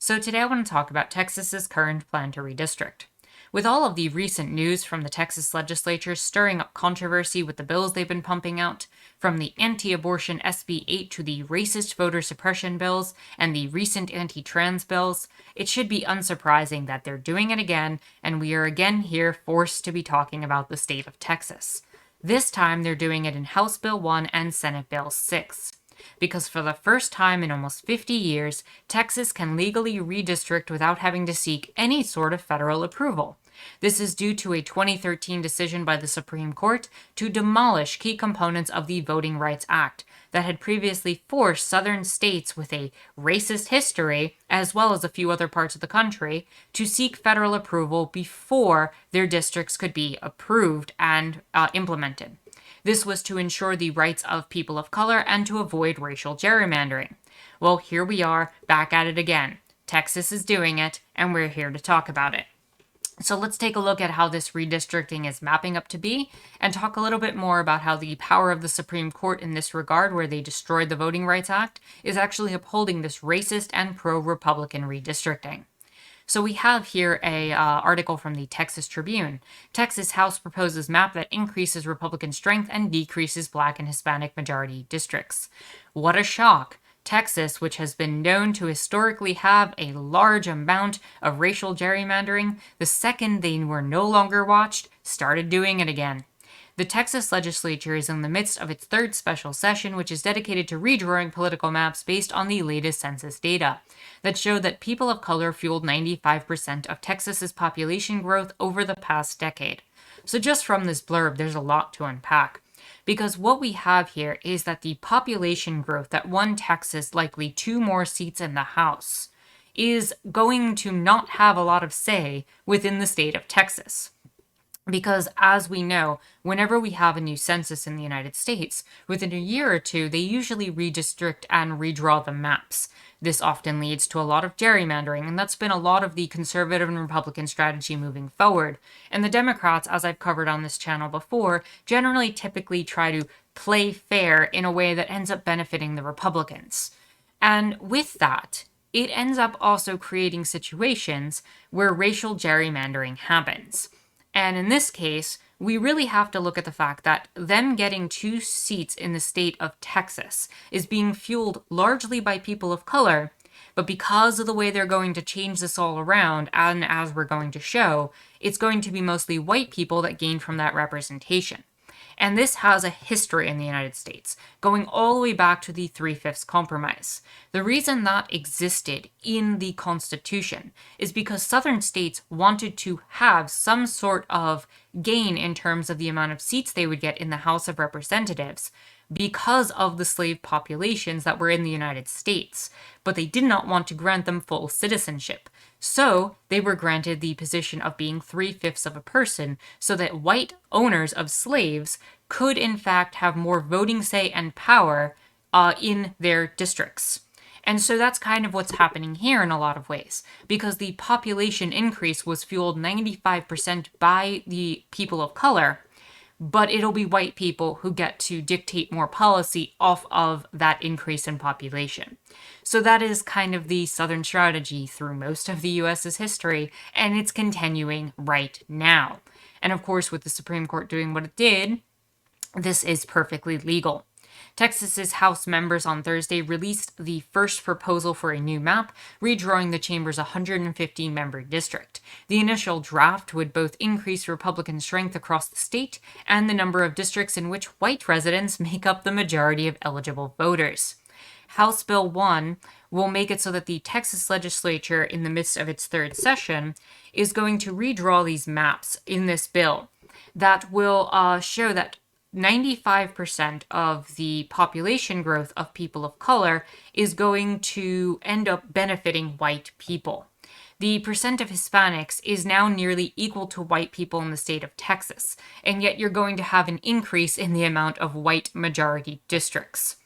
So today I want to talk about Texas's current plan to redistrict. With all of the recent news from the Texas legislature stirring up controversy with the bills they've been pumping out, from the anti-abortion SB 8 to the racist voter suppression bills and the recent anti-trans bills, it should be unsurprising that they're doing it again, and we are again here forced to be talking about the state of Texas. This time they're doing it in House Bill 1 and Senate Bill 6. Because for the first time in almost 50 years, Texas can legally redistrict without having to seek any sort of federal approval. This is due to a 2013 decision by the Supreme Court to demolish key components of the Voting Rights Act that had previously forced southern states with a racist history, as well as a few other parts of the country, to seek federal approval before their districts could be approved and implemented. This was to ensure the rights of people of color and to avoid racial gerrymandering. Well, here we are, back at it again. Texas is doing it, and we're here to talk about it. So let's take a look at how this redistricting is mapping up to be, and talk a little bit more about how the power of the Supreme Court in this regard, where they destroyed the Voting Rights Act, is actually upholding this racist and pro-Republican redistricting. So we have here a article from the Texas Tribune. Texas House proposes map that increases Republican strength and decreases Black and Hispanic majority districts. What a shock! Texas, which has been known to historically have a large amount of racial gerrymandering, the second they were no longer watched, started doing it again. The Texas legislature is in the midst of its third special session, which is dedicated to redrawing political maps based on the latest census data that show that people of color fueled 95% of Texas's population growth over the past decade. So just from this blurb, there's a lot to unpack. Because what we have here is that the population growth that won Texas likely 2 more seats in the House is going to not have a lot of say within the state of Texas. Because as we know, whenever we have a new census in the United States, within a year or two, they usually redistrict and redraw the maps. This often leads to a lot of gerrymandering, and that's been a lot of the conservative and Republican strategy moving forward. And the Democrats, as I've covered on this channel before, generally typically try to play fair in a way that ends up benefiting the Republicans. And with that, it ends up also creating situations where racial gerrymandering happens. And in this case, we really have to look at the fact that them getting 2 seats in the state of Texas is being fueled largely by people of color, but because of the way they're going to change this all around, and as we're going to show, it's going to be mostly white people that gain from that representation. And this has a history in the United States, going all the way back to the 3/5 Compromise. The reason that existed in the Constitution is because Southern states wanted to have some sort of gain in terms of the amount of seats they would get in the House of Representatives because of the slave populations that were in the United States, but they did not want to grant them full citizenship. So they were granted the position of being 3/5 of a person so that white owners of slaves could in fact have more voting say and power in their districts. And so that's kind of what's happening here in a lot of ways, because the population increase was fueled 95% by the people of color, but it'll be white people who get to dictate more policy off of that increase in population. So that is kind of the Southern strategy through most of the US's history, and it's continuing right now. And of course, with the Supreme Court doing what it did, this is perfectly legal. Texas's House members on Thursday released the first proposal for a new map, redrawing the chamber's 115-member district. The initial draft would both increase Republican strength across the state and the number of districts in which white residents make up the majority of eligible voters. House Bill 1 will make it so that the Texas legislature, in the midst of its third session, is going to redraw these maps in this bill that will show that 95% of the population growth of people of color is going to end up benefiting white people. The percent of Hispanics is now nearly equal to white people in the state of Texas, and yet you're going to have an increase in the amount of white majority districts.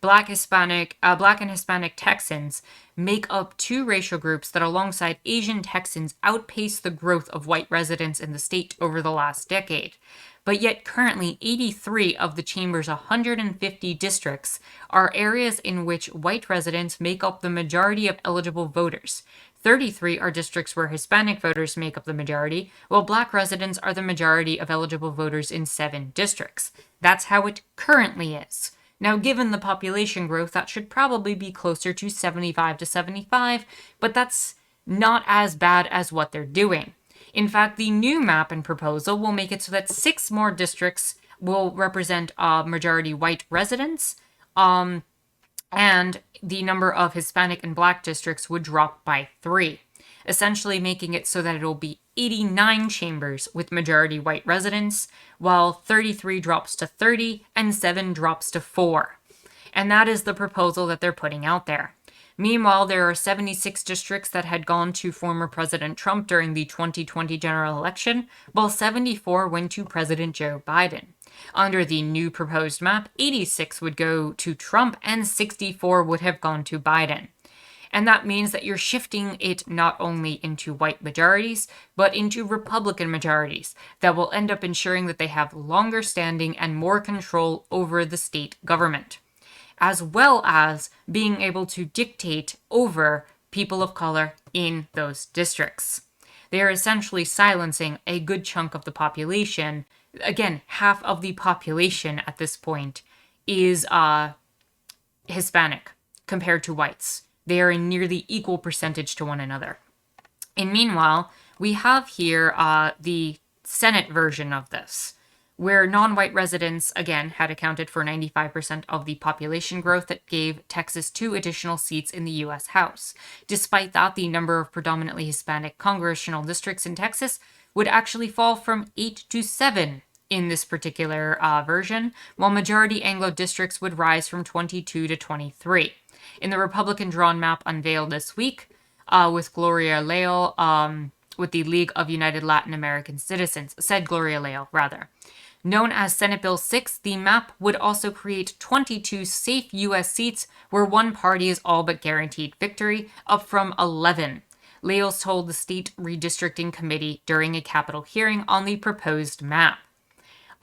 Black and Hispanic Texans make up two racial groups that, alongside Asian Texans, outpace the growth of white residents in the state over the last decade. But yet, currently, 83 of the chamber's 150 districts are areas in which white residents make up the majority of eligible voters. 33 are districts where Hispanic voters make up the majority, while black residents are the majority of eligible voters in 7 districts. That's how it currently is. Now, given the population growth, that should probably be closer to 75 to 75, but that's not as bad as what they're doing. In fact, the new map and proposal will make it so that 6 more districts will represent majority white residents, and the number of Hispanic and black districts would drop by 3, essentially making it so that it will be 89 chambers with majority white residents, while 33 drops to 30 and 7 drops to 4. And that is the proposal that they're putting out there. Meanwhile, there are 76 districts that had gone to former President Trump during the 2020 general election, while 74 went to President Joe Biden. Under the new proposed map, 86 would go to Trump and 64 would have gone to Biden. And that means that you're shifting it not only into white majorities, but into Republican majorities that will end up ensuring that they have longer standing and more control over the state government, as well as being able to dictate over people of color in those districts. They are essentially silencing a good chunk of the population. Again, half of the population at this point is Hispanic compared to whites. They are in nearly equal percentage to one another. And meanwhile, we have here the Senate version of this, where non-white residents, again, had accounted for 95% of the population growth that gave Texas 2 additional seats in the U.S. House. Despite that, the number of predominantly Hispanic congressional districts in Texas would actually fall from 8 to 7 in this particular version, while majority Anglo districts would rise from 22 to 23. In the Republican-drawn map unveiled this week, with Gloria Leal, with the League of United Latin American Citizens, said Gloria Leal, rather. Known as Senate Bill 6, the map would also create 22 safe U.S. seats where one party is all but guaranteed victory, up from 11. Leal told the State Redistricting Committee during a Capitol hearing on the proposed map.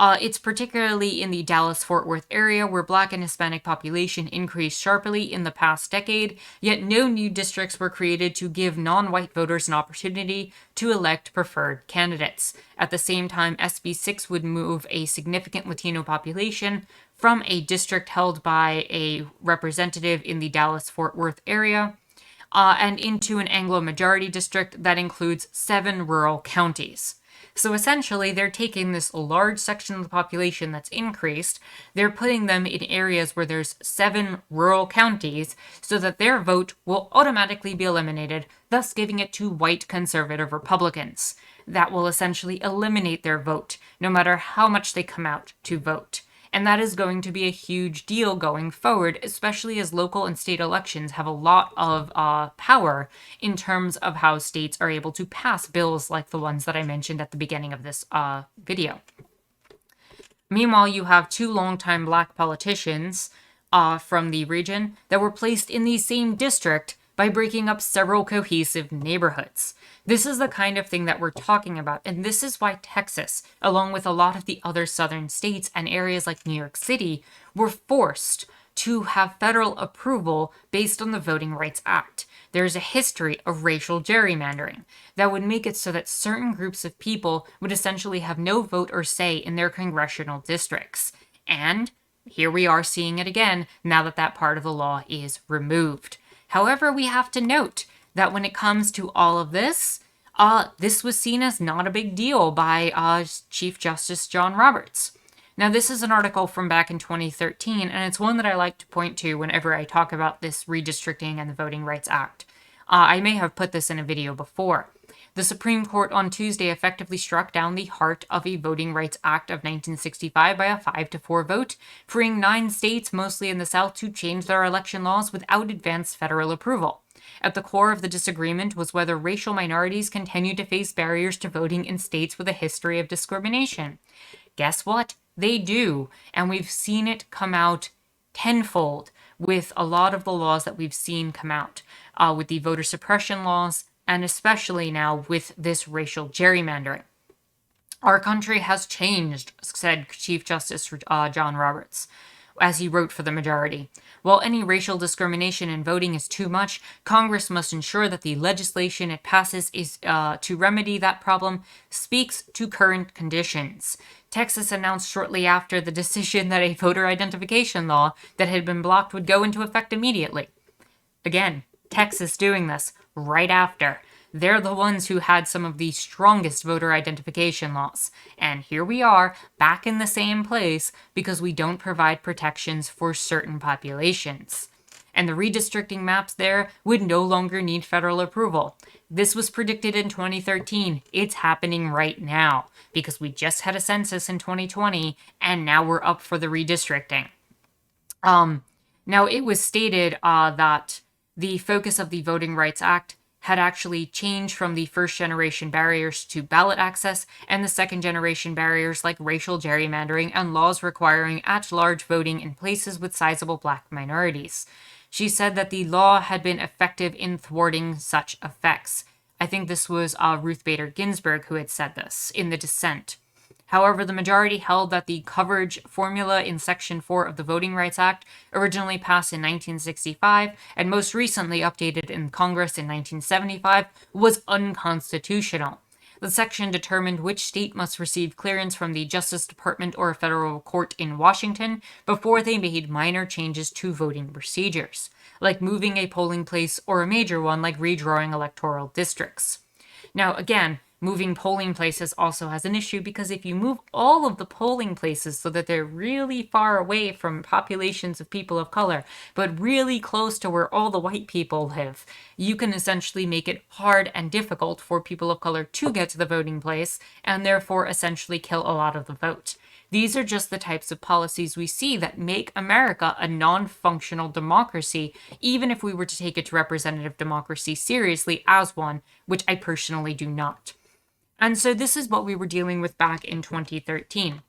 It's particularly in the Dallas-Fort Worth area where Black and Hispanic population increased sharply in the past decade, yet no new districts were created to give non-white voters an opportunity to elect preferred candidates. At the same time, SB 6 would move a significant Latino population from a district held by a representative in the Dallas-Fort Worth area and into an Anglo-majority district that includes 7 rural counties. So essentially, they're taking this large section of the population that's increased, they're putting them in areas where there's 7 rural counties so that their vote will automatically be eliminated, thus giving it to white conservative Republicans. That will essentially eliminate their vote, no matter how much they come out to vote. And that is going to be a huge deal going forward, especially as local and state elections have a lot of power in terms of how states are able to pass bills like the ones that I mentioned at the beginning of this video. Meanwhile, you have 2 longtime Black politicians from the region that were placed in the same district by breaking up several cohesive neighborhoods. This is the kind of thing that we're talking about, and this is why Texas, along with a lot of the other southern states and areas like New York City, were forced to have federal approval based on the Voting Rights Act. There's a history of racial gerrymandering that would make it so that certain groups of people would essentially have no vote or say in their congressional districts. And here we are seeing it again now that that part of the law is removed. However, we have to note that when it comes to all of this, this was seen as not a big deal by Chief Justice John Roberts. Now, this is an article from back in 2013, and it's one that I like to point to whenever I talk about this redistricting and the Voting Rights Act. I may have put this in a video before. The Supreme Court on Tuesday effectively struck down the heart of a Voting Rights Act of 1965 by a 5-4 vote, freeing 9 states, mostly in the South, to change their election laws without advance federal approval. At the core of the disagreement was whether racial minorities continue to face barriers to voting in states with a history of discrimination. Guess what? They do, and we've seen it come out tenfold with a lot of the laws that we've seen come out, with the voter suppression laws, and especially now with this racial gerrymandering. Our country has changed, said Chief Justice John Roberts, as he wrote for the majority. While any racial discrimination in voting is too much, Congress must ensure that the legislation it passes is to remedy that problem speaks to current conditions. Texas announced shortly after the decision that a voter identification law that had been blocked would go into effect immediately. Again, Texas doing this right after. They're the ones who had some of the strongest voter identification laws. And here we are, back in the same place, because we don't provide protections for certain populations. And the redistricting maps there would no longer need federal approval. This was predicted in 2013. It's happening right now, because we just had a census in 2020, and now we're up for the redistricting. Now, it was stated that the focus of the Voting Rights Act had actually changed from the first-generation barriers to ballot access and the second-generation barriers like racial gerrymandering and laws requiring at-large voting in places with sizable black minorities. She said that the law had been effective in thwarting such effects. I think this was Ruth Bader Ginsburg who had said this in the dissent. However, the majority held that the coverage formula in Section 4 of the Voting Rights Act, originally passed in 1965 and most recently updated in Congress in 1975, was unconstitutional. The section determined which state must receive clearance from the Justice Department or a federal court in Washington before they made minor changes to voting procedures, like moving a polling place or a major one like redrawing electoral districts. Now, again, moving polling places also has an issue because if you move all of the polling places so that they're really far away from populations of people of color, but really close to where all the white people live, you can essentially make it hard and difficult for people of color to get to the voting place and therefore essentially kill a lot of the vote. These are just the types of policies we see that make America a non-functional democracy, even if we were to take its representative democracy seriously as one, which I personally do not. And so this is what we were dealing with back in 2013.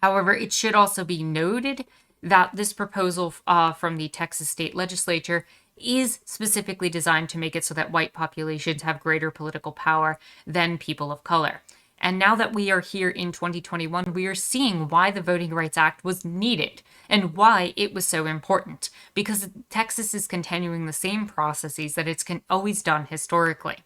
However, it should also be noted that this proposal from the Texas state legislature is specifically designed to make it so that white populations have greater political power than people of color. And now that we are here in 2021, we are seeing why the Voting Rights Act was needed and why it was so important, because Texas is continuing the same processes that it's always done historically.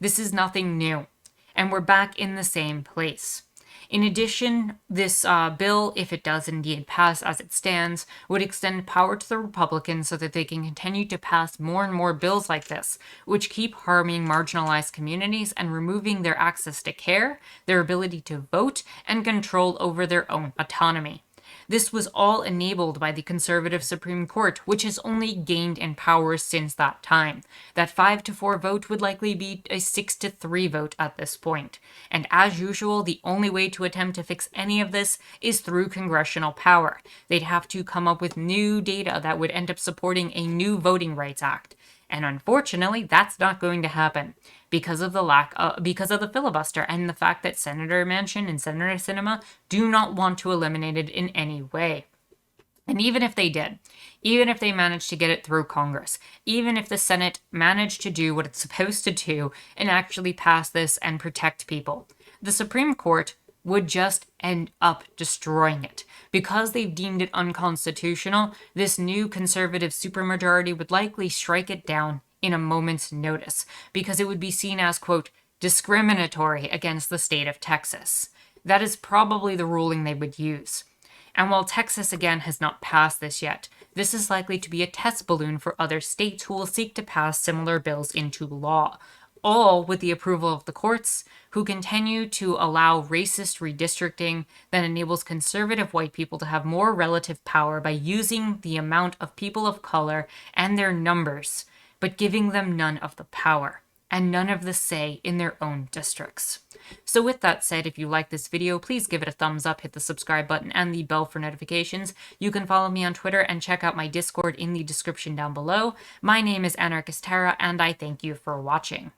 This is nothing new, and we're back in the same place. In addition, this bill, if it does indeed pass as it stands, would extend power to the Republicans so that they can continue to pass more and more bills like this, which keep harming marginalized communities and removing their access to care, their ability to vote, and control over their own autonomy. This was all enabled by the conservative Supreme Court, which has only gained in power since that time. That 5-4 vote would likely be a 6-3 vote at this point. And as usual, the only way to attempt to fix any of this is through congressional power. They'd have to come up with new data that would end up supporting a new Voting Rights Act. And unfortunately, that's not going to happen because of the filibuster and the fact that Senator Manchin and Senator Sinema do not want to eliminate it in any way. And even if they did, even if they managed to get it through Congress, even if the Senate managed to do what it's supposed to do and actually pass this and protect people, the Supreme Court would just end up destroying it. Because they've deemed it unconstitutional, this new conservative supermajority would likely strike it down in a moment's notice, because it would be seen as, quote, discriminatory against the state of Texas. That is probably the ruling they would use. And while Texas, again, has not passed this yet, this is likely to be a test balloon for other states who will seek to pass similar bills into law, all with the approval of the courts, who continue to allow racist redistricting that enables conservative white people to have more relative power by using the amount of people of color and their numbers, but giving them none of the power and none of the say in their own districts. So with that said, if you like this video, please give it a thumbs up, hit the subscribe button and the bell for notifications. You can follow me on Twitter and check out my Discord in the description down below. My name is Anarchist Tara, and I thank you for watching.